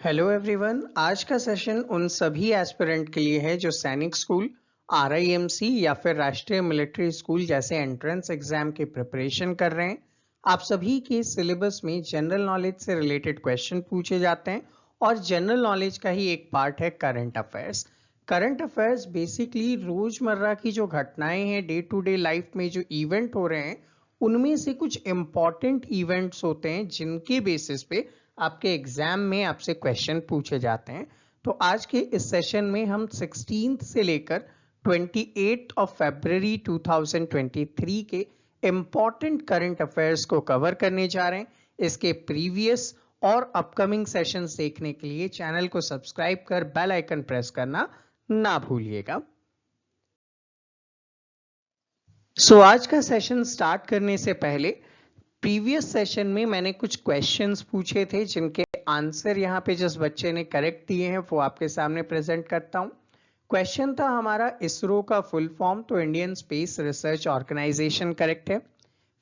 Hello everyone. आज का session उन सभी एस्पिरेंट के लिए है जो सैनिक स्कूल, आरआईएमसी या फिर राष्ट्रीय मिलिट्री स्कूल जैसे एंट्रेंस एग्जाम की प्रिपरेशन कर रहे हैं। आप सभी के सिलेबस में जनरल नॉलेज से रिलेटेड क्वेश्चन पूछे जाते हैं और जनरल नॉलेज का ही एक पार्ट है current affairs. Current affairs basically रोजमर्रा की जो घटनाएं हैं, डे टू डे लाइफ में जो इवेंट हो रहे हैं, उनमें से कुछ इंपॉर्टेंट इवेंट्स होते हैं जिनके बेसिस पे आपके एग्जाम में आपसे क्वेश्चन पूछे जाते हैं। तो आज के इस सेशन में हम 16 से लेकर 28 ऑफ फरवरी 2023 के इंपॉर्टेंट करंट अफेयर्स को कवर करने जा रहे हैं। इसके प्रीवियस और अपकमिंग सेशंस देखने के लिए चैनल को सब्सक्राइब कर बेल आइकन प्रेस करना ना भूलिएगा। आज का सेशन स्टार्ट करने से पहले प्रीवियस सेशन में मैंने कुछ क्वेश्चंस पूछे थे जिनके आंसर यहाँ पे जिस बच्चे ने करेक्ट दिए हैं वो आपके सामने प्रेजेंट करता हूँ। क्वेश्चन था हमारा इसरो का फुल फॉर्म, तो Indian space research organisation correct है।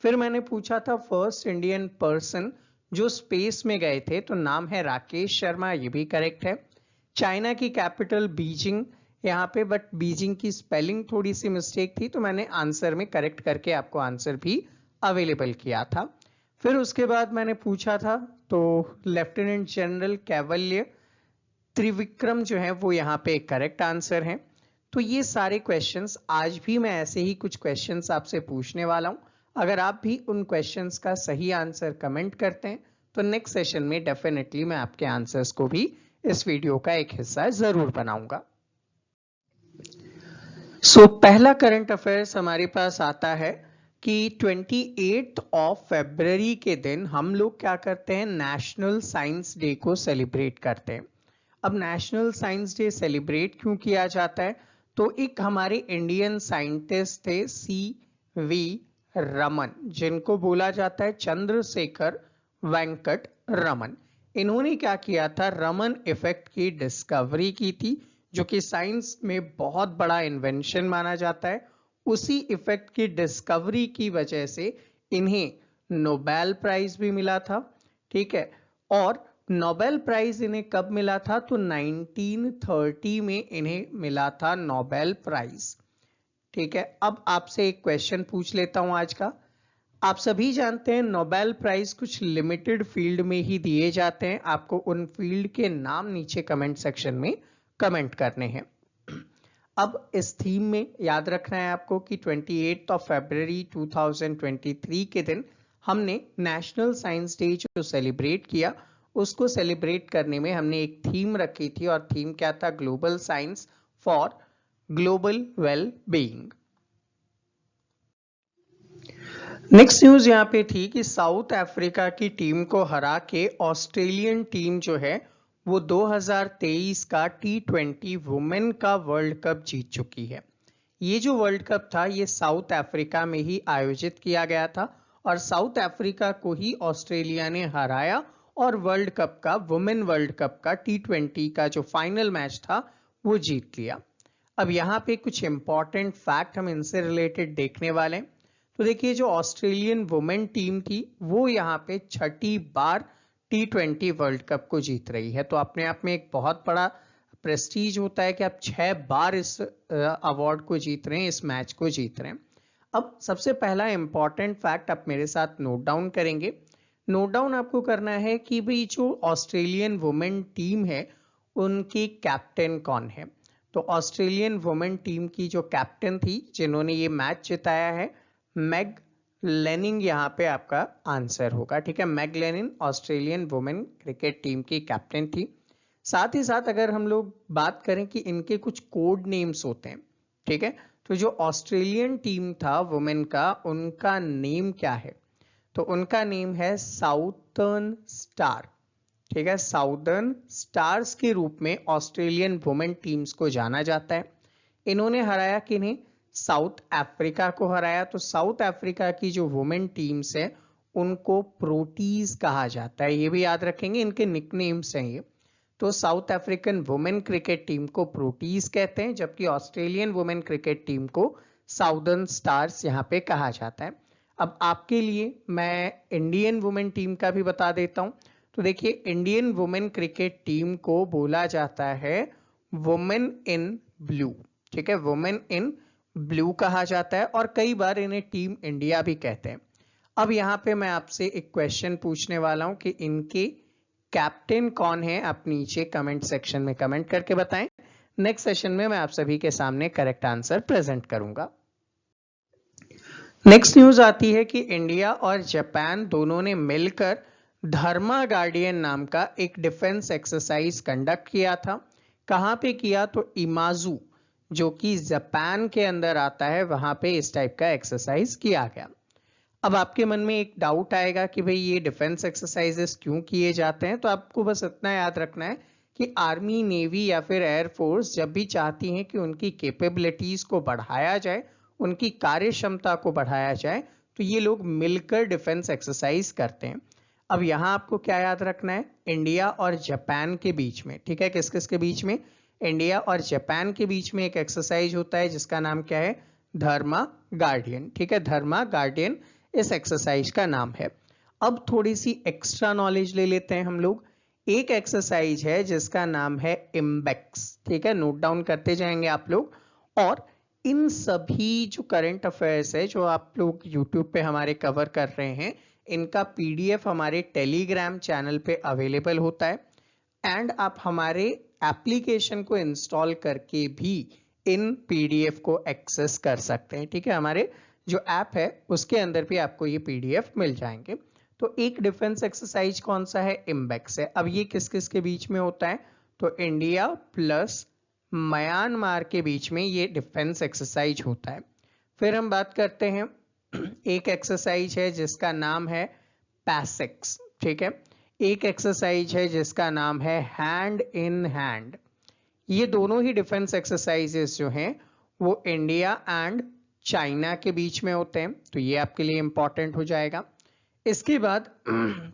फिर मैंने पूछा था फर्स्ट इंडियन पर्सन जो स्पेस में गए थे, तो नाम है राकेश शर्मा, ये भी करेक्ट है। चाइना की कैपिटल बीजिंग यहाँ पे, बट बीजिंग की स्पेलिंग थोड़ी सी मिस्टेक थी, तो मैंने आंसर में करेक्ट करके आपको आंसर भी अवेलेबल किया था। फिर उसके बाद मैंने पूछा था, तो लेफ्टिनेंट जनरल कैवल्य त्रिविक्रम जो है वो यहाँ पे करेक्ट आंसर है। तो ये सारे क्वेश्चंस आज भी मैं ऐसे ही कुछ क्वेश्चंस आपसे पूछने वाला हूं। अगर आप भी उन क्वेश्चंस का सही आंसर कमेंट करते हैं तो नेक्स्ट सेशन में डेफिनेटली मैं आपके आंसर्स को भी इस वीडियो का एक हिस्सा जरूर बनाऊंगा। पहला करंट अफेयर्स हमारे पास आता है कि 28 ऑफ फरवरी के दिन हम लोग क्या करते हैं, नेशनल साइंस डे को सेलिब्रेट करते हैं। अब नेशनल साइंस डे सेलिब्रेट क्यों किया जाता है, तो एक हमारे इंडियन साइंटिस्ट थे सी.वी. रमन, जिनको बोला जाता है चंद्रशेखर वेंकट रमन। इन्होंने क्या किया था, रमन इफेक्ट की डिस्कवरी की थी, जो कि साइंस में बहुत बड़ा इन्वेंशन माना जाता है। उसी इफेक्ट की डिस्कवरी की वजह से इन्हें नोबेल प्राइज भी मिला था। ठीक है, और नोबेल प्राइज इन्हें कब मिला था, तो 1930 में इन्हें मिला था नोबेल प्राइज। ठीक है, अब आपसे एक क्वेश्चन पूछ लेता हूं आज का। आप सभी जानते हैं नोबेल प्राइज कुछ लिमिटेड फील्ड में ही दिए जाते हैं। आपको उन फील्ड के नाम नीचे कमेंट सेक्शन में कमेंट करने हैं। अब इस थीम में याद रखना है आपको कि 28 ऑफ फरवरी 2023 के दिन हमने नेशनल साइंस डे जो सेलिब्रेट किया, उसको सेलिब्रेट करने में हमने एक थीम रखी थी, और थीम क्या था, global science for global well being. Next news यहाँ पे थी कि साउथ अफ्रीका की टीम को हरा के ऑस्ट्रेलियन टीम जो है वो 2023 का T20 वुमेन का वर्ल्ड कप जीत चुकी है। ये जो वर्ल्ड कप था ये साउथ अफ्रीका में ही आयोजित किया गया था, और साउथ अफ्रीका को ही ऑस्ट्रेलिया ने हराया और वर्ल्ड कप का, वुमेन वर्ल्ड कप का T20 का जो फाइनल मैच था वो जीत लिया। अब यहाँ पे कुछ इंपॉर्टेंट फैक्ट हम इनसे रिलेटेड देखने वाले हैं। तो देखिए, जो ऑस्ट्रेलियन वुमेन टीम थी वो यहाँ पे छठी बार T20 वर्ल्ड कप को जीत रही है। तो अपने आप में एक बहुत बड़ा प्रेस्टीज होता है कि आप 6 बार इस अवार्ड को जीत रहे हैं, इस मैच को जीत रहे हैं। अब सबसे पहला इंपॉर्टेंट फैक्ट आप मेरे साथ नोट डाउन करेंगे। नोट डाउन आपको करना है कि भाई जो ऑस्ट्रेलियन वुमेन टीम है उनकी कैप्टन कौन है। तो ऑस्ट्रेलियन वुमेन टीम की जो कैप्टन थी जिन्होंने ये मैच जिताया है, मैग लेनिंग यहाँ पे आपका आंसर होगा। ठीक है, Meg Lanning Australian women cricket team की कैप्टन थी। साथ ही साथ अगर हम लोग बात करें कि इनके कुछ कोड नेम्स होते हैं, ठीक है, तो जो ऑस्ट्रेलियन टीम था वुमेन का, उनका नेम क्या है, तो उनका नेम है साउथर्न स्टार। ठीक है, साउदर्न स्टार्स के रूप में ऑस्ट्रेलियन वुमेन टीम्स को जाना जाता है। इन्होंने हराया किन्हें, साउथ अफ्रीका को हराया। तो साउथ अफ्रीका की जो वुमेन टीम्स है उनको प्रोटीज कहा जाता है, ये भी याद रखेंगे, इनके निकनेम्स हैं ये। तो south African women cricket team को प्रोटीज कहते हैं, जबकि ऑस्ट्रेलियन वुमेन क्रिकेट टीम को साउदर्न स्टार्स यहाँ पे कहा जाता है। अब आपके लिए मैं इंडियन वुमेन टीम का भी बता देता हूं। तो देखिए इंडियन वुमेन क्रिकेट टीम को बोला जाता है वुमेन इन ब्लू। ठीक है, वुमेन इन ब्लू कहा जाता है और कई बार इन्हें टीम इंडिया भी कहते हैं। अब यहाँ पे मैं आपसे एक क्वेश्चन पूछने वाला हूं कि इनके कैप्टन कौन है, आप नीचे कमेंट सेक्शन में कमेंट करके बताएं। नेक्स्ट सेशन में मैं आप सभी के सामने करेक्ट आंसर प्रेजेंट करूंगा। नेक्स्ट न्यूज आती है कि इंडिया और जापान दोनों ने मिलकर धर्मा गार्डियन नाम का एक डिफेंस एक्सरसाइज कंडक्ट किया था। कहां पे किया, तो इमाजू जो कि जापान के अंदर आता है, वहां पे इस टाइप का एक्सरसाइज किया गया। अब आपके मन में एक डाउट आएगा कि भाई ये डिफेंस एक्सरसाइजेस क्यों किए जाते हैं, तो आपको बस इतना याद रखना है कि आर्मी, नेवी या फिर एयरफोर्स जब भी चाहती हैं कि उनकी कैपेबिलिटीज को बढ़ाया जाए, उनकी कार्य क्षमता को बढ़ाया जाए, तो ये लोग मिलकर डिफेंस एक्सरसाइज करते हैं। अब यहां आपको क्या याद रखना है, इंडिया और जापान के बीच में, ठीक है, किस किस के बीच में, इंडिया और जापान के बीच में एक एक्सरसाइज होता है जिसका नाम क्या है, धर्मा गार्डियन। ठीक है, धर्मा गार्डियन इस एक्सरसाइज का नाम है। अब थोड़ी सी एक्स्ट्रा नॉलेज ले लेते हैं हम लोग। एक एक्सरसाइज है जिसका नाम है इम्बेक्स। ठीक है, नोट डाउन करते जाएंगे आप लोग। और इन सभी जो करंट अफेयर्स है जो आप लोग यूट्यूब पे हमारे कवर कर रहे हैं, इनका पीडीएफ हमारे टेलीग्राम चैनल पे अवेलेबल होता है एंड आप हमारे एप्लीकेशन को इंस्टॉल करके भी इन पीडीएफ को एक्सेस कर सकते हैं। ठीक है, हमारे जो ऐप है उसके अंदर भी आपको ये पीडीएफ मिल जाएंगे। तो एक डिफेंस एक्सरसाइज कौन सा है, इम्बेक्स है। अब ये किस किस के बीच में होता है, तो इंडिया प्लस म्यांमार के बीच में ये डिफेंस एक्सरसाइज होता है। फिर हम बात करते हैं एक एक्सरसाइज है जिसका नाम है पैसेक्स। ठीक है, एक एक्सरसाइज है जिसका नाम है हैंड इन हैंड। ये दोनों ही डिफेंस एक्सरसाइजेस जो हैं वो इंडिया एंड चाइना के बीच में होते हैं, तो ये आपके लिए इंपॉर्टेंट हो जाएगा। इसके बाद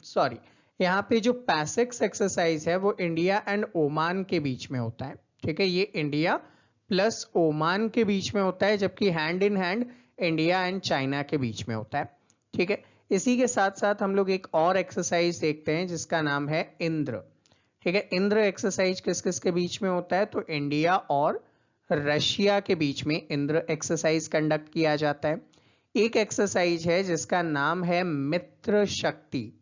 सॉरी, यहाँ पे जो पैसेक्स एक्सरसाइज है वो इंडिया एंड ओमान के बीच में होता है। ठीक है, ये इंडिया प्लस ओमान के बीच में होता है, जबकि hand in hand India and China के बीच में होता है। ठीक है, इसी के साथ साथ हम लोग एक और एक्सरसाइज देखते हैं जिसका नाम है इंद्र। ठीक है, इंद्र एक्सरसाइज किस किस के बीच में होता है, तो इंडिया और रशिया के बीच में इंद्र एक्सरसाइज कंडक्ट किया जाता है। एक एक्सरसाइज है जिसका नाम है मित्र शक्ति।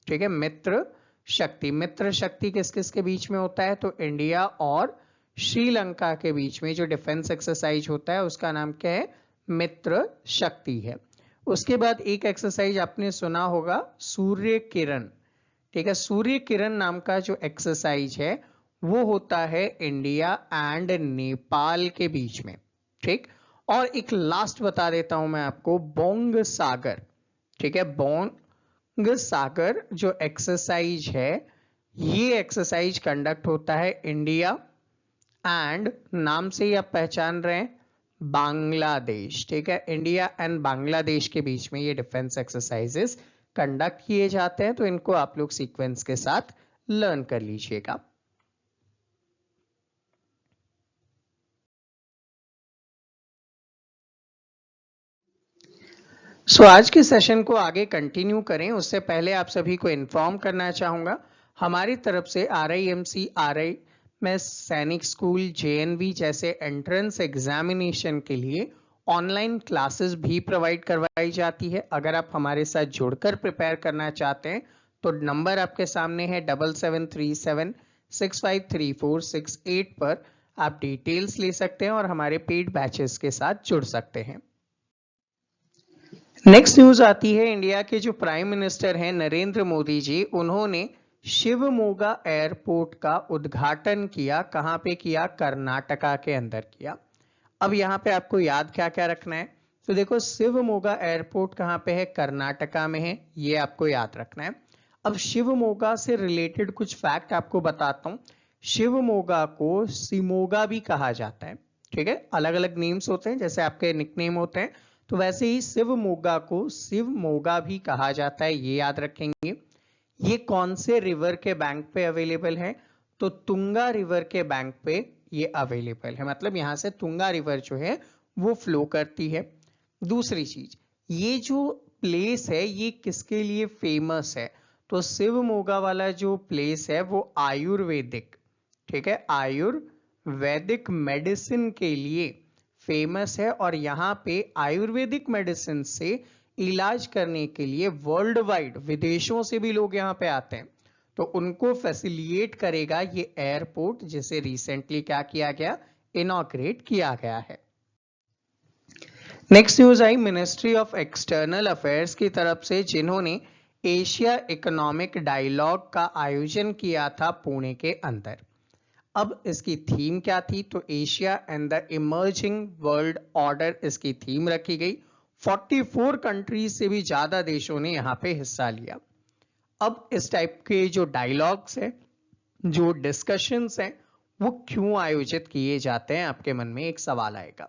ठीक है, मित्र शक्ति। मित्र शक्ति किस किस के बीच में होता है, तो इंडिया और श्रीलंका के बीच में जो डिफेंस एक्सरसाइज होता है उसका नाम क्या है, मित्र शक्ति है। उसके बाद एक एक्सरसाइज आपने सुना होगा सूर्य किरण। ठीक है, सूर्य किरण नाम का जो एक्सरसाइज है वो होता है इंडिया एंड नेपाल के बीच में। ठीक, और एक लास्ट बता देता हूं मैं आपको, बोंग सागर। ठीक है, बोंग सागर जो एक्सरसाइज है, ये एक्सरसाइज कंडक्ट होता है इंडिया एंड, नाम से ही आप पहचान रहे हैं, बांग्लादेश। ठीक है, इंडिया एंड बांग्लादेश के बीच में ये डिफेंस एक्सरसाइजेस कंडक्ट किए जाते हैं, तो इनको आप लोग सीक्वेंस के साथ लर्न कर लीजिएगा। आज के सेशन को आगे कंटिन्यू करें उससे पहले आप सभी को इन्फॉर्म करना चाहूंगा, हमारी तरफ से RIMC, RIMS सैनिक स्कूल, JNV जैसे एंट्रेंस एग्जामिनेशन के लिए ऑनलाइन क्लासेस भी प्रोवाइड करवाई जाती है। अगर आप हमारे साथ जुड़कर प्रिपेयर करना चाहते हैं तो नंबर आपके सामने है 7737653468 पर आप डिटेल्स ले सकते हैं और हमारे पेड बैचेस के साथ जुड़ सकते हैं। नेक्स्ट न्यूज आती है, इंडिया के जो प्राइम मिनिस्टर हैं नरेंद्र मोदी जी, उन्होंने शिवमोगा एयरपोर्ट का उद्घाटन किया। कहां पे किया, कर्नाटका के अंदर किया। अब यहां पे आपको याद क्या क्या रखना है, तो देखो शिवमोगा एयरपोर्ट कहां पे है, कर्नाटका में है, ये आपको याद रखना है। अब शिवमोगा से रिलेटेड कुछ फैक्ट आपको बताता हूं। शिवमोगा को सिमोगा भी कहा जाता है। ठीक है, अलग अलग नेम्स होते हैं, जैसे आपके निकनेम होते हैं, तो वैसे ही शिवमोगा को शिवमोगा भी कहा जाता है, ये याद रखेंगे। ये कौन से रिवर के बैंक पे अवेलेबल है, तो तुंगा रिवर के बैंक पे ये अवेलेबल है, मतलब यहां से तुंगा रिवर जो है वो फ्लो करती है। दूसरी चीज, ये जो प्लेस है ये किसके लिए फेमस है, तो शिवमोगा वाला जो प्लेस है वो आयुर्वेदिक, ठीक है, आयुर्वेदिक मेडिसिन के लिए फेमस है। और यहाँ पे आयुर्वेदिक मेडिसिन से इलाज करने के लिए वर्ल्ड वाइड विदेशों से भी लोग यहाँ पे आते हैं, तो उनको फैसिलिटेट करेगा ये एयरपोर्ट, जिसे रिसेंटली क्या किया गया, इनॉग्रेट किया गया है। Next news I ministry of external affairs की तरफ से, जिन्होंने एशिया इकोनॉमिक डायलॉग का आयोजन किया था पुणे के अंदर। अब इसकी थीम क्या थी, तो Asia and the emerging world order इसकी थीम रखी गई। 44 कंट्रीज से भी ज्यादा देशों ने यहाँ पे हिस्सा लिया। अब इस टाइप के जो डायलॉग्स हैं, जो डिस्कशंस हैं, वो क्यों आयोजित किए जाते हैं, आपके मन में एक सवाल आएगा।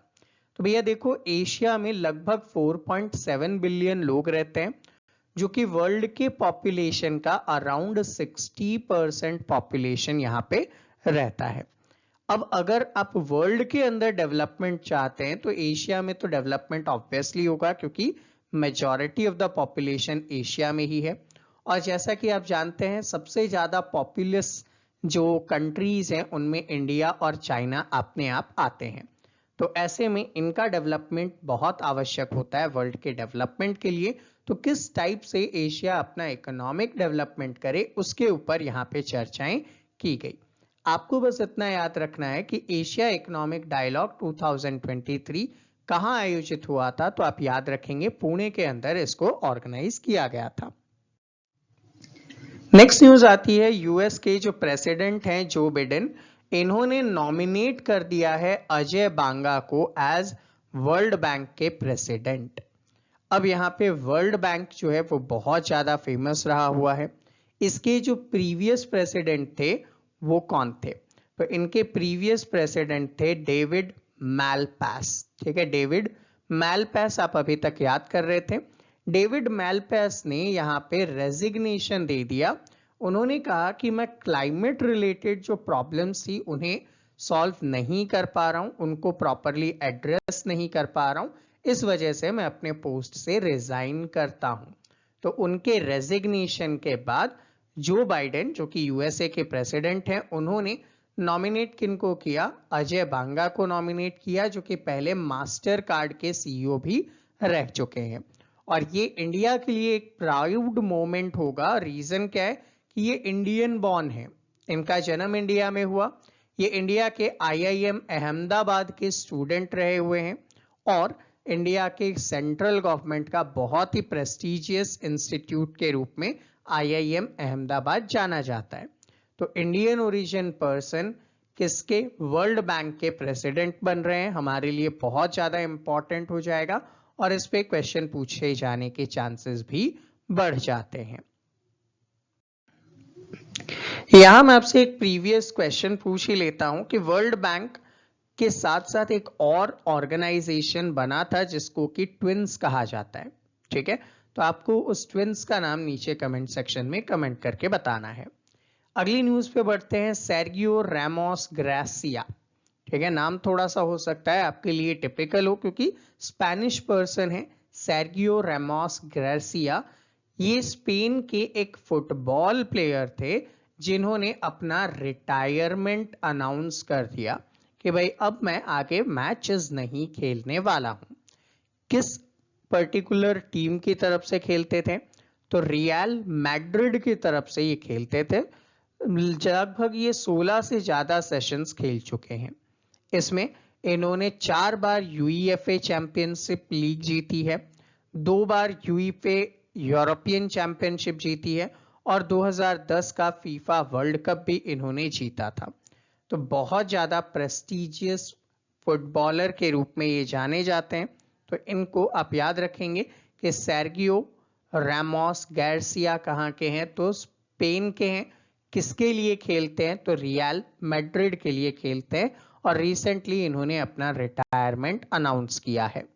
तो भैया देखो, एशिया में लगभग 4.7 बिलियन लोग रहते हैं, जो कि वर्ल्ड के पॉपुलेशन का अराउंड 60% पॉपुलेशन यहाँ पे रहता है। अब अगर आप वर्ल्ड के अंदर डेवलपमेंट चाहते हैं तो एशिया में तो डेवलपमेंट ऑब्वियसली होगा, क्योंकि majority of the population Asia में ही है। और जैसा कि आप जानते हैं, सबसे ज्यादा पॉपुलस जो कंट्रीज हैं उनमें इंडिया और चाइना अपने आप आते हैं। तो ऐसे में इनका डेवलपमेंट बहुत आवश्यक होता है वर्ल्ड के डेवलपमेंट के लिए। तो किस टाइप से एशिया अपना इकोनॉमिक डेवलपमेंट करे, उसके ऊपर यहाँ पे चर्चाएं की गई। आपको बस इतना याद रखना है कि एशिया इकोनॉमिक डायलॉग 2023 कहां आयोजित हुआ था, तो आप याद रखेंगे पुणे के अंदर इसको ऑर्गेनाइज किया गया था। नेक्स्ट न्यूज आती है, यूएस के जो प्रेसिडेंट हैं जो बिडेन, इन्होंने नॉमिनेट कर दिया है अजय बांगा को एज वर्ल्ड बैंक के प्रेसिडेंट। अब यहाँ पे वर्ल्ड बैंक जो है वो बहुत ज्यादा फेमस रहा हुआ है। इसके जो प्रीवियस प्रेसिडेंट थे वो कौन थे, तो इनके प्रीवियस प्रेसिडेंट थे डेविड मैलपास, ठीक है, डेविड मैलपास आप अभी तक याद कर रहे थे। डेविड मैलपास ने यहाँ पे रेजिग्नेशन दे दिया। उन्होंने कहा कि मैं क्लाइमेट रिलेटेड जो प्रॉब्लम्स थी उन्हें सॉल्व नहीं कर पा रहा हूं, उनको प्रॉपरली एड्रेस नहीं कर पा रहा हूं, इस वजह से मैं अपने पोस्ट से रिजाइन करता हूं। तो उनके रेजिग्नेशन के बाद जो बाइडेन, जो कि यूएसए के प्रेसिडेंट हैं, उन्होंने नॉमिनेट किनको किया, अजय बांगा को नॉमिनेट किया, जो कि पहले मास्टर कार्ड के सीईओ भी रह चुके हैं। और ये इंडिया के लिए एक प्राउड मोमेंट होगा। रीजन क्या है कि ये इंडियन बॉर्न है, इनका जन्म इंडिया में हुआ, ये इंडिया के आईआईएम अहमदाबाद के स्टूडेंट रहे हुए हैं और इंडिया के सेंट्रल गवर्नमेंट का बहुत ही प्रेस्टिजियस इंस्टीट्यूट के रूप में आईआईएम अहमदाबाद जाना जाता है। तो इंडियन ओरिजिन पर्सन किसके, वर्ल्ड बैंक के प्रेसिडेंट बन रहे हैं, हमारे लिए बहुत ज्यादा इंपॉर्टेंट हो जाएगा और इस पे क्वेश्चन पूछे जाने के चांसेस भी बढ़ जाते हैं। यहां मैं आपसे एक प्रीवियस क्वेश्चन पूछ ही लेता हूं कि वर्ल्ड बैंक के साथ साथ एक और ऑर्गेनाइजेशन बना था जिसको कि ट्विंस कहा जाता है, ठीक है, तो आपको उस ट्विंस का नाम नीचे कमेंट सेक्शन में कमेंट करके बताना है। अगली न्यूज पे बढ़ते हैं, सेर्गियो रामोस ग्रासिया, ठीक है, नाम थोड़ा सा हो सकता है आपके लिए टिपिकल हो क्योंकि स्पेनिश पर्सन है। सेर्गियो रामोस ग्रासिया ये स्पेन के एक फुटबॉल प्लेयर थे जिन्होंने अपना रिटायरमेंट अनाउंस कर दिया कि भाई अब मैं आगे मैचेस नहीं खेलने वाला हूं। किस पर्टिकुलर टीम की तरफ से खेलते थे, तो रियल मैड्रिड की तरफ से ये खेलते थे। लगभग ये 16 से ज्यादा सेशंस खेल चुके हैं। इसमें इन्होंने 4 बार यूईएफए चैंपियनशिप लीग जीती है, 2 बार यूईफए यूरोपियन चैंपियनशिप जीती है और 2010 का फीफा वर्ल्ड कप भी इन्होंने जीता था। तो बहुत ज्यादा प्रेस्टिजियस फुटबॉलर के रूप में ये जाने जाते हैं। तो इनको आप याद रखेंगे कि सेर्गियो रामोस गार्सिया कहाँ के हैं, तो स्पेन के हैं। किसके लिए खेलते हैं, तो रियल मैड्रिड के लिए खेलते हैं और रिसेंटली इन्होंने अपना रिटायरमेंट अनाउंस किया है।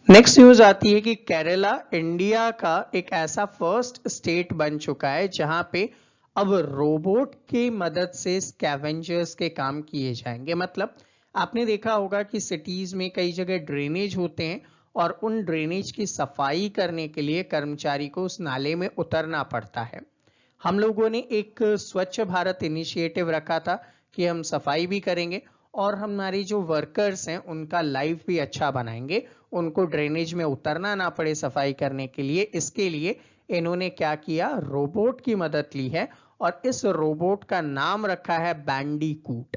नेक्स्ट न्यूज आती है कि केरला इंडिया का एक ऐसा फर्स्ट स्टेट बन चुका है जहां पे अब रोबोट की मदद से स्कैवेंजर्स के काम किए जाएंगे। मतलब आपने देखा होगा कि सिटीज में कई जगह ड्रेनेज होते हैं और उन ड्रेनेज की सफाई करने के लिए कर्मचारी को उस नाले में उतरना पड़ता है। हम लोगों ने एक स्वच्छ भारत इनिशिएटिव रखा था कि हम सफाई भी करेंगे और हमारी जो वर्कर्स हैं उनका लाइफ भी अच्छा बनाएंगे, उनको ड्रेनेज में उतरना ना पड़े सफाई करने के लिए। इसके लिए इन्होंने क्या किया, रोबोट की मदद ली है और इस रोबोट का नाम रखा है बैंडीकूट।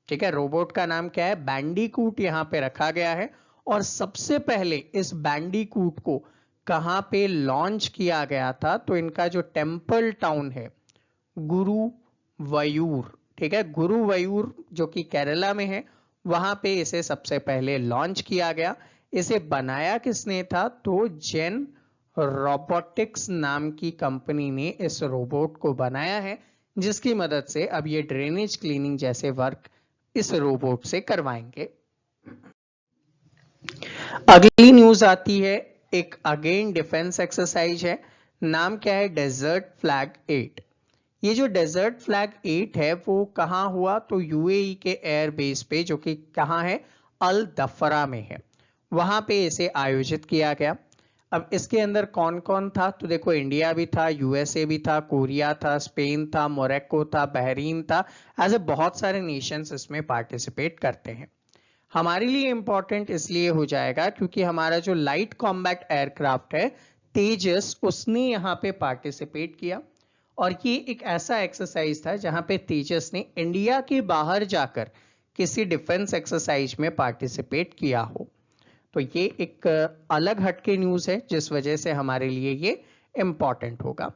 ठीक है, रोबोट का नाम क्या है, बैंडीकूट यहाँ पे रखा गया है। और सबसे पहले इस बैंडीकूट को कहां पे लॉन्च किया गया था, तो इनका जो टेम्पल टाउन है गुरुवायूर, ठीक है, गुरुवायूर जो कि केरला में है, वहां पे इसे सबसे पहले लॉन्च किया गया। इसे बनाया किसने था, तो जेन रोबोटिक्स नाम की कंपनी ने इस रोबोट को बनाया है, जिसकी मदद से अब ये ड्रेनेज क्लीनिंग जैसे वर्क इस रोबोट से करवाएंगे। अगली न्यूज आती है, एक अगेन डिफेंस एक्सरसाइज है, नाम क्या है, डेजर्ट फ्लैग 8। ये जो डेजर्ट फ्लैग 8 है वो कहां हुआ, तो यूएई के एयर बेस पे, जो कि कहां है, अल दफरा में है, वहां पे इसे आयोजित किया गया। अब इसके अंदर कौन कौन था, तो देखो इंडिया भी था, यूएसए भी था, कोरिया था, स्पेन था, मोरक्को था, बहरीन था, ऐसे बहुत सारे नेशंस इसमें पार्टिसिपेट करते हैं। हमारे लिए इंपॉर्टेंट इसलिए हो जाएगा क्योंकि हमारा जो लाइट कॉम्बैट एयरक्राफ्ट है तेजस, उसने यहाँ पे पार्टिसिपेट किया। और ये एक ऐसा एक्सरसाइज था जहां पे तेजस ने इंडिया के बाहर जाकर किसी डिफेंस एक्सरसाइज में पार्टिसिपेट किया हो। तो ये एक अलग हटके न्यूज है जिस वजह से हमारे लिए ये इंपॉर्टेंट होगा।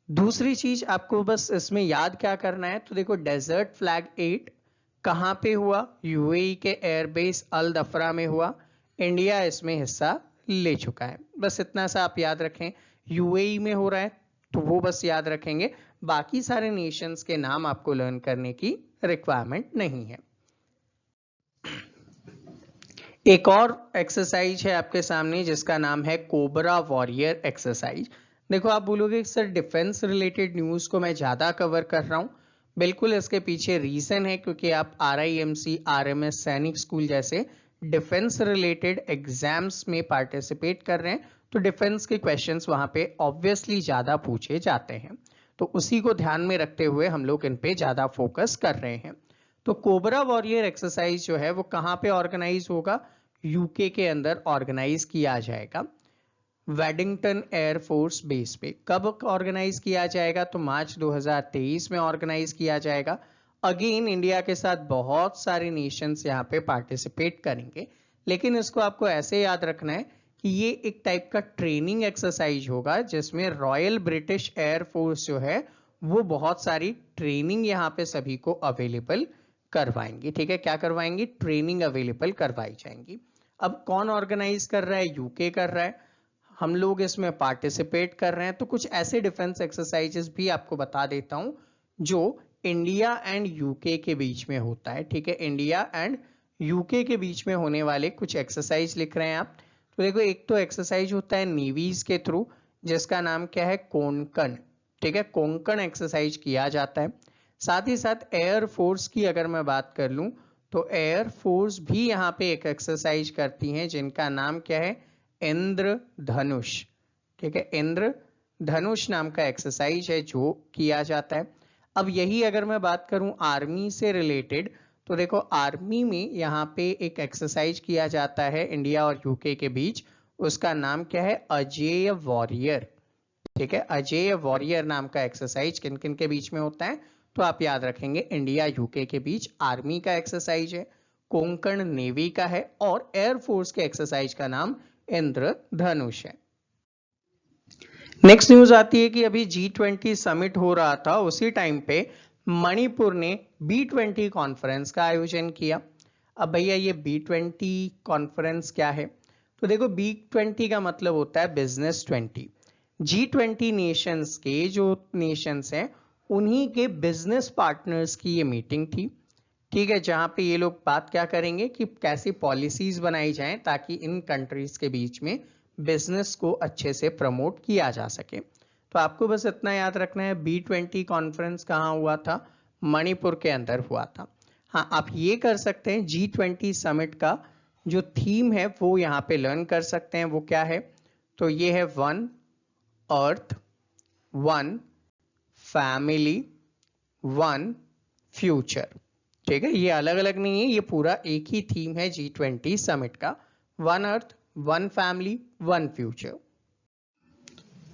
दूसरी चीज आपको बस इसमें याद क्या करना है, तो देखो डेजर्ट फ्लैग 8 कहां पे हुआ, यूएई के एयरबेस अल दफरा में हुआ, इंडिया इसमें हिस्सा ले चुका है। बस इतना सा आप याद रखें, यूएई में हो रहा है तो वो बस याद रखेंगे, बाकी सारे नेशंस के नाम आपको लर्न करने की रिक्वायरमेंट नहीं है। एक और एक्सरसाइज है आपके सामने जिसका नाम है कोबरा वॉरियर एक्सरसाइज। देखो आप बोलोगे सर डिफेंस रिलेटेड न्यूज को मैं ज्यादा कवर कर रहा हूं, बिल्कुल इसके पीछे रीजन है क्योंकि आप RIMC, RMS, सैनिक स्कूल जैसे डिफेंस रिलेटेड एग्जाम्स में पार्टिसिपेट कर रहे हैं, तो डिफेंस के क्वेश्चंस वहां पे ऑब्वियसली ज्यादा पूछे जाते हैं, तो उसी को ध्यान में रखते हुए हम लोग इन पे ज्यादा फोकस कर रहे हैं। तो कोबरा वॉरियर एक्सरसाइज जो है वो कहां पे ऑर्गेनाइज होगा, यूके के अंदर ऑर्गेनाइज किया जाएगा, वेडिंगटन एयरफोर्स बेस पे। कब ऑर्गेनाइज किया जाएगा, तो मार्च 2023 में ऑर्गेनाइज किया जाएगा। अगेन इंडिया के साथ बहुत सारे नेशंस यहाँ पे पार्टिसिपेट करेंगे, लेकिन इसको आपको ऐसे याद रखना है कि ये एक टाइप का ट्रेनिंग एक्सरसाइज होगा जिसमें रॉयल ब्रिटिश एयरफोर्स जो है वो बहुत सारी ट्रेनिंग यहाँ पे सभी को अवेलेबल करवाएंगी। ठीक है, क्या करवाएंगी, ट्रेनिंग अवेलेबल करवाई जाएंगी। अब कौन ऑर्गेनाइज कर रहा है, यूके कर रहा है, हम लोग इसमें पार्टिसिपेट कर रहे हैं। तो कुछ ऐसे डिफेंस एक्सरसाइजेस भी आपको बता देता हूं जो इंडिया एंड यूके के बीच में होता है। ठीक है, इंडिया एंड यूके के बीच में होने वाले कुछ एक्सरसाइज लिख रहे हैं आप। तो देखो एक तो एक्सरसाइज होता है नेवीज के थ्रू जिसका नाम क्या है, कोंकण। ठीक है, कोंकण एक्सरसाइज किया जाता है। साथ ही साथ एयर फोर्स की अगर मैं बात कर लूं तो एयर फोर्स भी यहाँ पे एक एक्सरसाइज करती हैं जिनका नाम क्या है, इंद्र धनुष। ठीक है, इंद्र धनुष नाम का एक्सरसाइज है जो किया जाता है। अब यही अगर मैं बात करूं आर्मी से रिलेटेड, तो देखो आर्मी में यहाँ पे एक एक्सरसाइज किया जाता है इंडिया और यूके के बीच, उसका नाम क्या है, अजेय वॉरियर। ठीक है, अजेय वॉरियर नाम का एक्सरसाइज किन किन के बीच में होता है, तो आप याद रखेंगे इंडिया यूके के बीच आर्मी का एक्सरसाइज है, कोंकण नेवी का है, और एयरफोर्स के एक्सरसाइज का नाम इंद्रधनुष है। नेक्स्ट न्यूज आती है कि अभी G20 समिट हो रहा था, उसी टाइम पे मणिपुर ने B20 कॉन्फ्रेंस का आयोजन किया। अब भैया ये B20 कॉन्फ्रेंस क्या है, तो देखो B20 का मतलब होता है बिजनेस 20। G20 नेशंस के जो नेशंस हैं उन्हीं के बिजनेस पार्टनर्स की ये मीटिंग थी। ठीक है, जहां पे ये लोग बात क्या करेंगे कि कैसी पॉलिसीज बनाई जाएं ताकि इन कंट्रीज के बीच में बिजनेस को अच्छे से प्रमोट किया जा सके। तो आपको बस इतना याद रखना है, B20 कॉन्फ्रेंस कहां हुआ था, मणिपुर के अंदर हुआ था। हाँ, आप ये कर सकते हैं G20 समिट का जो थीम है वो यहाँ पे लर्न कर सकते हैं। वो क्या है? तो ये है one earth, one family, one future. ठीक है, ये अलग अलग नहीं है, ये पूरा एक ही थीम है G20 समिट का, one earth, one family, one future.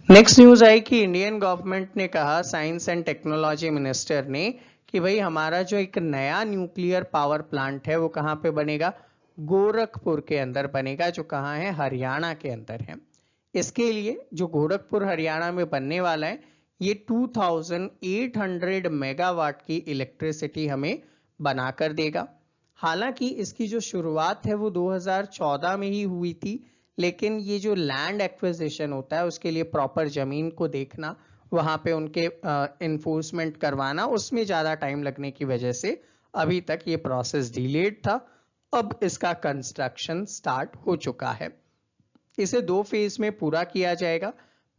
Next news आई कि इंडियन गवर्नमेंट ने कहा, साइंस एंड टेक्नोलॉजी मिनिस्टर ने, कि भाई हमारा जो एक नया न्यूक्लियर पावर प्लांट है वो कहाँ पे बनेगा? गोरखपुर के अंदर बनेगा, जो कहाँ है? हरियाणा के अंदर है। इसके लिए जो गोरखपुर हरियाणा में बनने वाला है, ये 2800 मेगावाट की इलेक्ट्रिसिटी हमें बनाकर देगा। हालांकि इसकी जो शुरुआत है वो 2014 में ही हुई थी, लेकिन ये जो लैंड एक्विजिशन होता है उसके लिए प्रॉपर जमीन को देखना, वहां पे उनके इन्फोर्समेंट करवाना, उसमें ज्यादा टाइम लगने की वजह से अभी तक ये प्रोसेस डिलेड था। अब इसका कंस्ट्रक्शन स्टार्ट हो चुका है। इसे 2 फेज में पूरा किया जाएगा।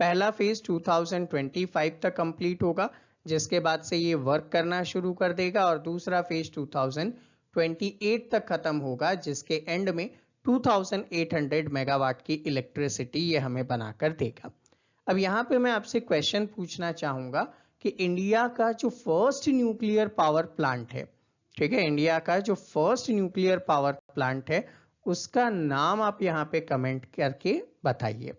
पहला फेज 2025 तक कंप्लीट होगा, जिसके बाद से ये वर्क करना शुरू कर देगा, और दूसरा फेज 2028 तक खत्म होगा, जिसके एंड में 2800 मेगावाट की इलेक्ट्रिसिटी ये हमें बनाकर देगा। अब यहाँ पे मैं आपसे क्वेश्चन पूछना चाहूंगा कि इंडिया का जो फर्स्ट न्यूक्लियर पावर प्लांट है, ठीक है, इंडिया का जो फर्स्ट न्यूक्लियर पावर प्लांट है, उसका नाम आप यहाँ पे कमेंट करके बताइए।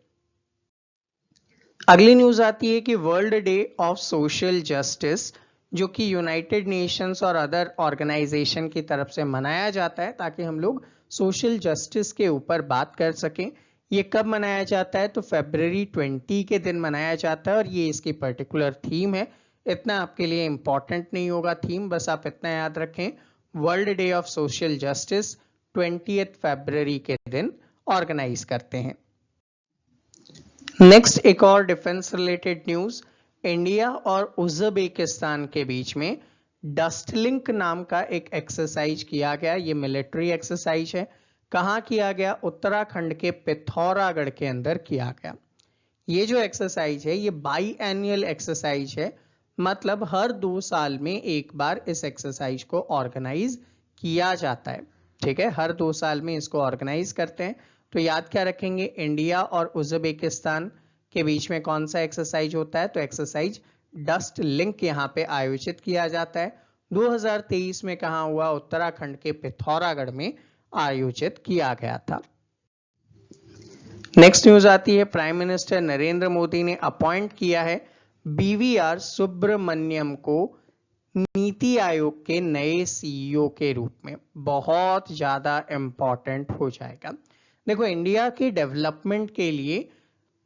अगली न्यूज आती है कि world day of social justice, जो कि यूनाइटेड नेशंस और अदर ऑर्गेनाइजेशन की तरफ से मनाया जाता है ताकि हम लोग सोशल जस्टिस के ऊपर बात कर सकें। ये कब मनाया जाता है? तो February 20 के दिन मनाया जाता है, और ये इसकी पर्टिकुलर थीम है। इतना आपके लिए इंपॉर्टेंट नहीं होगा थीम, बस आप इतना याद रखें, world day of social justice 20 February के दिन ऑर्गेनाइज करते हैं। नेक्स्ट एक और डिफेंस रिलेटेड न्यूज, इंडिया और उज्बेकिस्तान के बीच में डस्टलिंक नाम का एक एक्सरसाइज किया गया। ये मिलिट्री एक्सरसाइज है। कहाँ किया गया? उत्तराखंड के पिथौरागढ़ के अंदर किया गया। ये जो एक्सरसाइज है ये बाई एनुअल एक्सरसाइज है, मतलब हर 2 साल में एक बार इस एक्सरसाइज को ऑर्गेनाइज किया जाता है। ठीक है, हर 2 साल में इसको ऑर्गेनाइज करते हैं। तो याद क्या रखेंगे? इंडिया और उज्बेकिस्तान के बीच में कौन सा एक्सरसाइज होता है? तो एक्सरसाइज डस्ट लिंक यहाँ पे आयोजित किया जाता है। 2023 में कहाँ हुआ? उत्तराखंड के पिथौरागढ़ में आयोजित किया गया था। नेक्स्ट न्यूज आती है, प्राइम मिनिस्टर नरेंद्र मोदी ने अपॉइंट किया है BVR सुब्रमण्यम को नीति आयोग के नए CEO के रूप में। बहुत ज्यादा इंपॉर्टेंट हो जाएगा। देखो, इंडिया के डेवलपमेंट के लिए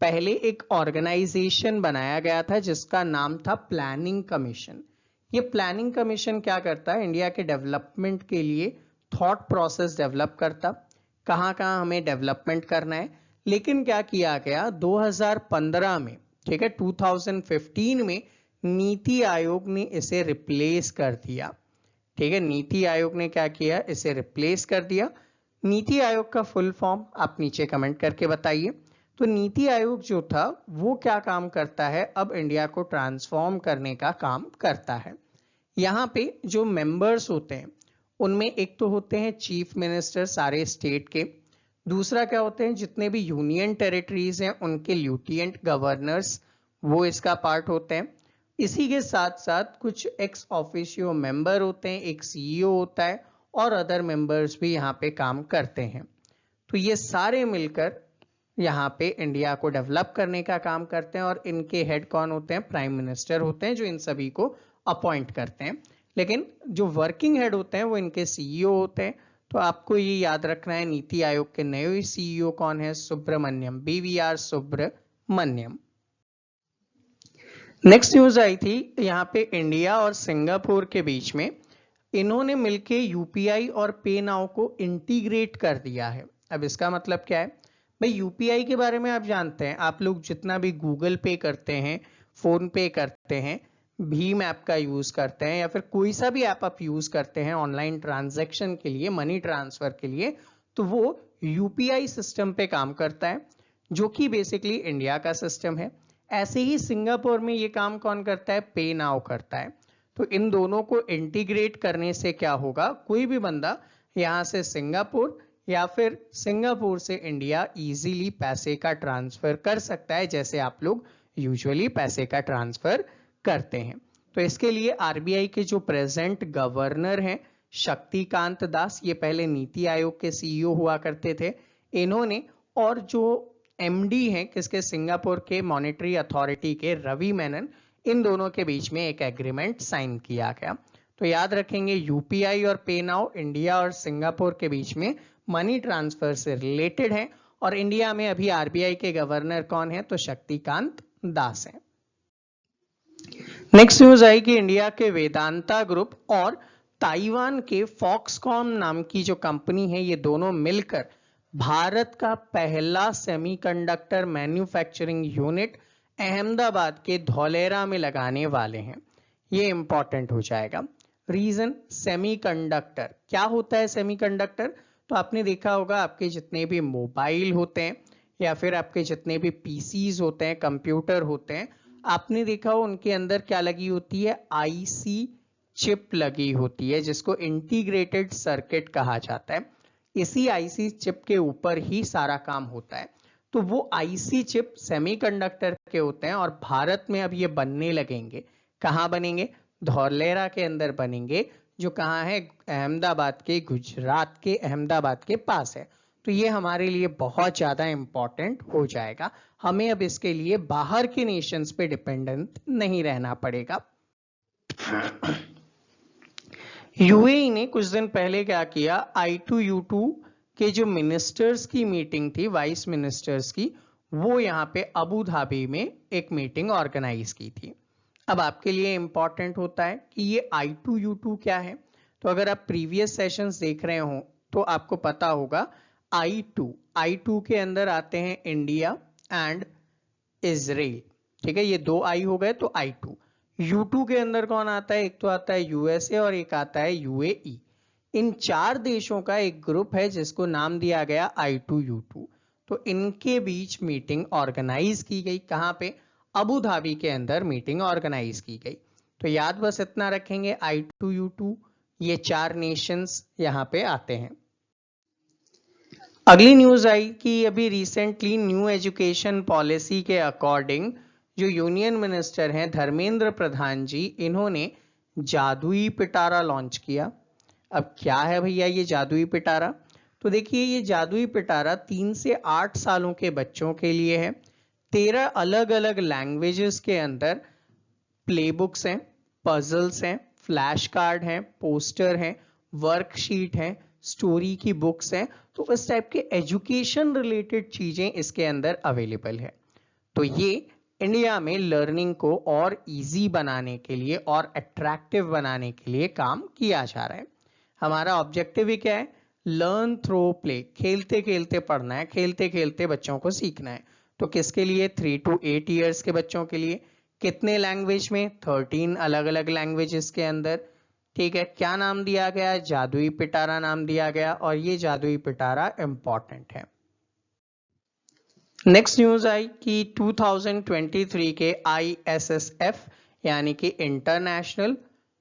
पहले एक ऑर्गेनाइजेशन बनाया गया था जिसका नाम था प्लानिंग कमीशन। ये प्लानिंग कमीशन क्या करता है? इंडिया के डेवलपमेंट के लिए थॉट प्रोसेस डेवलप करता, कहाँ कहाँ हमें डेवलपमेंट करना है। लेकिन क्या किया गया 2015 में, ठीक है, 2015 में नीति आयोग ने इसे रिप्लेस कर दिया। ठीक है, नीति आयोग ने क्या किया? इसे रिप्लेस कर दिया। नीति आयोग का फुल फॉर्म आप नीचे कमेंट करके बताइए। तो नीति आयोग जो था वो क्या काम करता है? अब इंडिया को ट्रांसफॉर्म करने का काम करता है। यहाँ पे जो मेंबर्स होते हैं उनमें एक तो होते हैं चीफ मिनिस्टर सारे स्टेट के, दूसरा क्या होते हैं जितने भी यूनियन टेरिटरीज हैं उनके ल्यूटिनेंट गवर्नर्स, वो इसका पार्ट होते हैं। इसी के साथ साथ कुछ एक्स ऑफिशियो मेंबर होते हैं, एक CEO होता है, और अदर मेंबर्स भी यहाँ पे काम करते हैं। तो ये सारे मिलकर यहाँ पे इंडिया को डेवलप करने का काम करते हैं, और इनके हेड कौन होते हैं? प्राइम मिनिस्टर होते हैं, जो इन सभी को अपॉइंट करते हैं। लेकिन जो वर्किंग हेड होते हैं वो इनके CEO होते हैं। तो आपको ये याद रखना है, नीति आयोग के नए CEO कौन है? Subrahmanyam, BVR Subrahmanyam. Next news आई थी यहाँ पे इंडिया और सिंगापुर के बीच में, इन्होंने मिलके UPI और पे नाउ को इंटीग्रेट कर दिया है। अब इसका मतलब क्या है भाई? UPI के बारे में आप जानते हैं, आप लोग जितना भी गूगल पे करते हैं, फोन पे करते हैं, भीम ऐप का यूज करते हैं, या फिर कोई सा भी ऐप आप यूज करते हैं ऑनलाइन ट्रांजैक्शन के लिए, मनी ट्रांसफर के लिए, तो वो UPI सिस्टम पे काम करता है, जो कि बेसिकली इंडिया का सिस्टम है। ऐसे ही सिंगापुर में ये काम कौन करता है? पे नाउ करता है। तो इन दोनों को इंटीग्रेट करने से क्या होगा? कोई भी बंदा यहाँ से सिंगापुर या फिर सिंगापुर से इंडिया इजीली पैसे का ट्रांसफर कर सकता है, जैसे आप लोग यूजुअली पैसे का ट्रांसफर करते हैं। तो इसके लिए आरबीआई के जो प्रेजेंट गवर्नर हैं शक्तिकांत दास, ये पहले नीति आयोग के सीईओ हुआ करते थे, इन्होंने और जो एमडी हैं किसके, सिंगापुर के मॉनेटरी अथॉरिटी के रवि मेनन, इन दोनों के बीच में एक एग्रीमेंट साइन किया गया। तो याद रखेंगे यूपीआई और पे नाउ इंडिया और सिंगापुर के बीच में मनी ट्रांसफर से रिलेटेड है, और इंडिया में अभी आरबीआई के गवर्नर कौन है, तो शक्तिकांत दास हैं। नेक्स्ट न्यूज आई कि इंडिया के वेदांता ग्रुप और ताइवान के फॉक्सकॉन नाम की जो कंपनी है, ये दोनों मिलकर भारत का पहला सेमीकंडक्टर मैन्युफैक्चरिंग यूनिट अहमदाबाद के धौलेरा में लगाने वाले हैं। ये इंपॉर्टेंट हो जाएगा। रीजन, सेमीकंडक्टर क्या होता है सेमीकंडक्टर, तो आपने देखा होगा आपके जितने भी मोबाइल होते हैं या फिर आपके जितने भी पीसीज होते हैं, कंप्यूटर होते हैं, आपने देखा हो उनके अंदर क्या लगी होती है, आईसी चिप लगी होती है, जिसको इंटीग्रेटेड सर्किट कहा जाता है। इसी आईसी चिप के ऊपर ही सारा काम होता है। तो वो आईसी चिप सेमीकंडक्टर के होते हैं और भारत में अब ये बनने लगेंगे। कहाँ बनेंगे, धौलेरा के अंदर बनेंगे, जो कहाँ है, अहमदाबाद के, गुजरात के अहमदाबाद के पास है। तो ये हमारे लिए बहुत ज्यादा इंपॉर्टेंट हो जाएगा। हमें अब इसके लिए बाहर के नेशंस पे डिपेंडेंट नहीं रहना पड़ेगा। यूएई ने कुछ दिन पहले क्या किया, I2U2 के जो मिनिस्टर्स की मीटिंग थी, वाइस मिनिस्टर्स की, वो यहाँ पे अबू धाबी में एक मीटिंग ऑर्गेनाइज की थी। अब आपके लिए इंपॉर्टेंट होता है कि ये I2U2 क्या है। तो अगर आप प्रीवियस सेशंस देख रहे हो तो आपको पता होगा I2 के अंदर आते हैं इंडिया एंड इजराइल, ठीक है, ये दो आई हो गए तो I2। U2 के अंदर कौन आता है, एक तो आता है यूएसए और एक आता है यूएई। इन चार देशों का एक ग्रुप है जिसको नाम दिया गया I2U2। तो इनके बीच मीटिंग ऑर्गेनाइज की गई, कहाँ पे, अबू धाबी के अंदर मीटिंग ऑर्गेनाइज की गई। तो याद बस इतना रखेंगे, I2U2, ये चार नेशंस यहाँ पे आते हैं। अगली न्यूज आई कि अभी रिसेंटली न्यू एजुकेशन पॉलिसी के अकॉर्डिंग जो यूनियन मिनिस्टर हैं धर्मेंद्र प्रधान जी, इन्होंने जादुई पिटारा लॉन्च किया। अब क्या है भैया ये जादुई पिटारा, तो देखिए ये जादुई पिटारा 3 से 8 सालों के बच्चों के लिए है। 13 अलग अलग लैंग्वेजेस के अंदर प्ले बुक्स हैं, पजल्स हैं, फ्लैश कार्ड हैं, पोस्टर हैं, वर्कशीट हैं, स्टोरी की बुक्स हैं। तो इस टाइप के एजुकेशन रिलेटेड चीजें इसके अंदर अवेलेबल है। तो ये इंडिया में लर्निंग को और इजी बनाने के लिए और अट्रैक्टिव बनाने के लिए काम किया जा रहा है। हमारा ऑब्जेक्टिव ही क्या है, लर्न थ्रो प्ले, खेलते खेलते पढ़ना है, खेलते खेलते बच्चों को सीखना है। तो किसके लिए, 3 to 8 ईयर्स के बच्चों के लिए। कितने लैंग्वेज में, 13 अलग अलग लैंग्वेजेस के अंदर, ठीक है। क्या नाम दिया गया, जादुई पिटारा नाम दिया गया, और ये जादुई पिटारा इंपॉर्टेंट है। नेक्स्ट न्यूज आई कि 2023 के ISSF यानी कि इंटरनेशनल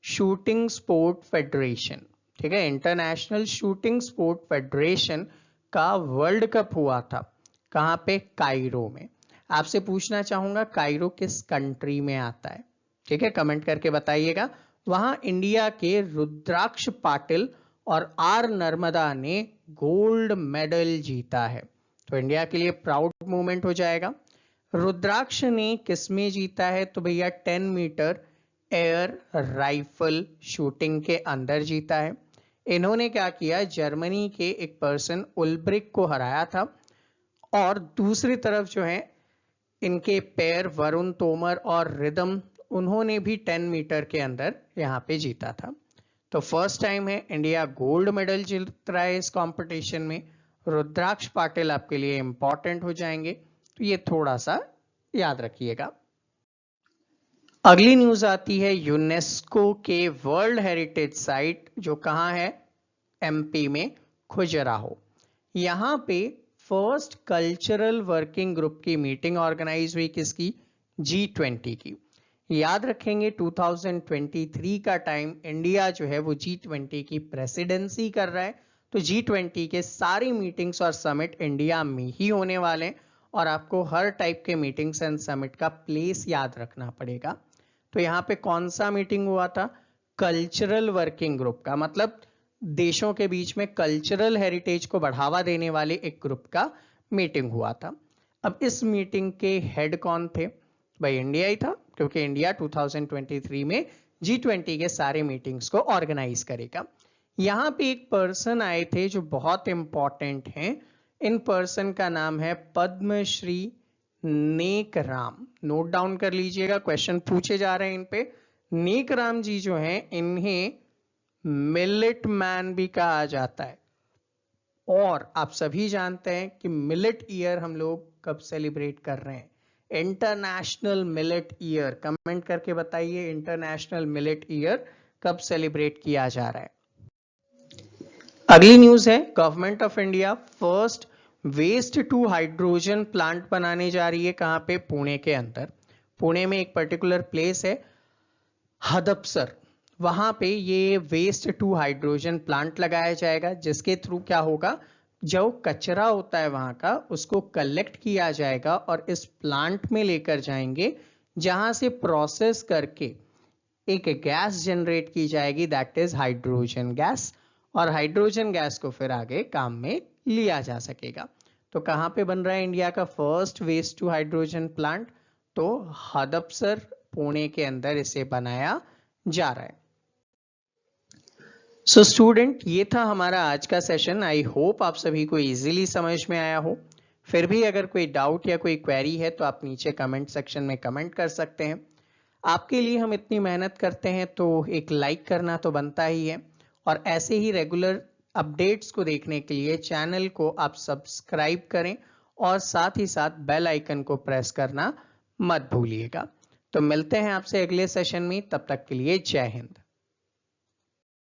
शूटिंग स्पोर्ट फेडरेशन, ठीक है, इंटरनेशनल शूटिंग स्पोर्ट फेडरेशन का वर्ल्ड कप हुआ था। कहाँ पे, कायरो में। आपसे पूछना चाहूंगा कायरो किस कंट्री में आता है, ठीक है, कमेंट करके बताइएगा। वहां इंडिया के रुद्राक्ष पाटिल और आर नर्मदा ने गोल्ड मेडल जीता है। तो इंडिया के लिए प्राउड मोमेंट हो जाएगा। रुद्राक्ष ने किसमें जीता है, तो भैया 10 मीटर एयर राइफल शूटिंग के अंदर जीता है। इन्होंने क्या किया, जर्मनी के एक पर्सन उल्ब्रिक को हराया था, और दूसरी तरफ जो है इनके पैर वरुण तोमर और रिदम, उन्होंने भी 10 मीटर के अंदर यहाँ पे जीता था। तो फर्स्ट टाइम है इंडिया गोल्ड मेडल जीत रहा है इस कंपटीशन में। रुद्राक्ष पाटिल आपके लिए इंपॉर्टेंट हो जाएंगे, तो ये थोड़ा सा याद रखिएगा। अगली न्यूज आती है यूनेस्को के वर्ल्ड हेरिटेज साइट, जो कहाँ है, MP में खुजराहो। यहाँ पे फर्स्ट कल्चरल वर्किंग ग्रुप की मीटिंग ऑर्गेनाइज हुई, किसकी, G20 की। याद रखेंगे 2023 का टाइम इंडिया जो है वो G20 की प्रेसिडेंसी कर रहा है। तो G20 के सारी मीटिंग्स और समिट इंडिया में ही होने वाले हैं और आपको हर टाइप के मीटिंग्स एंड समिट का प्लेस याद रखना पड़ेगा। तो यहाँ पे कौन सा मीटिंग हुआ था? कल्चरल वर्किंग ग्रुप का, मतलब देशों के बीच में कल्चरल हेरिटेज को बढ़ावा देने वाले एक ग्रुप का मीटिंग हुआ था। अब इस मीटिंग के हेड कौन थे? भाई इंडिया ही था, क्योंकि इंडिया 2023 में G20 के सारे मीटिंग्स को ऑर्गेनाइज करेगा। यहाँ पे एक पर्सन आए थे जो बहुत इंपॉर्टेंट हैं। इन पर्सन का नाम है पद्मश्री नेकराम। नोट डाउन कर लीजिएगा, क्वेश्चन पूछे जा रहे हैं इन पे। नेकराम जी जो हैं, इन्हें मिलेट मैन भी कहा जाता है। और आप सभी जानते हैं कि मिलेट ईयर हम लोग कब सेलिब्रेट कर रहे हैं? International millet year. कमेंट करके बताइए इंटरनेशनल मिलेट ईयर कब सेलिब्रेट किया जा रहा है। अगली न्यूज है, government of India first waste to hydrogen plant बनाने जा रही है। कहां पे? पुणे के अंदर। पुणे में एक पर्टिकुलर प्लेस है हडपसर, वहां पे ये वेस्ट टू हाइड्रोजन प्लांट लगाया जाएगा, जिसके थ्रू क्या होगा, जो कचरा होता है वहां का उसको कलेक्ट किया जाएगा और इस प्लांट में लेकर जाएंगे, जहां से प्रोसेस करके एक गैस जनरेट की जाएगी, दैट इज हाइड्रोजन गैस। और हाइड्रोजन गैस को फिर आगे काम में लिया जा सकेगा। तो कहां पे बन रहा है इंडिया का first waste to hydrogen plant? तो हडपसर पुणे के अंदर इसे बनाया जा रहा है। सो स्टूडेंट, ये था हमारा आज का सेशन। आई होप आप सभी को इजीली समझ में आया हो। फिर भी अगर कोई डाउट या कोई क्वेरी है तो आप नीचे कमेंट सेक्शन में कमेंट कर सकते हैं। आपके लिए हम इतनी मेहनत करते हैं तो एक लाइक करना तो बनता ही है, और ऐसे ही रेगुलर अपडेट्स को देखने के लिए चैनल को आप सब्सक्राइब करें और साथ ही साथ बेल आइकन को प्रेस करना मत भूलिएगा। तो मिलते हैं आपसे अगले सेशन में, तब तक के लिए जय हिंद।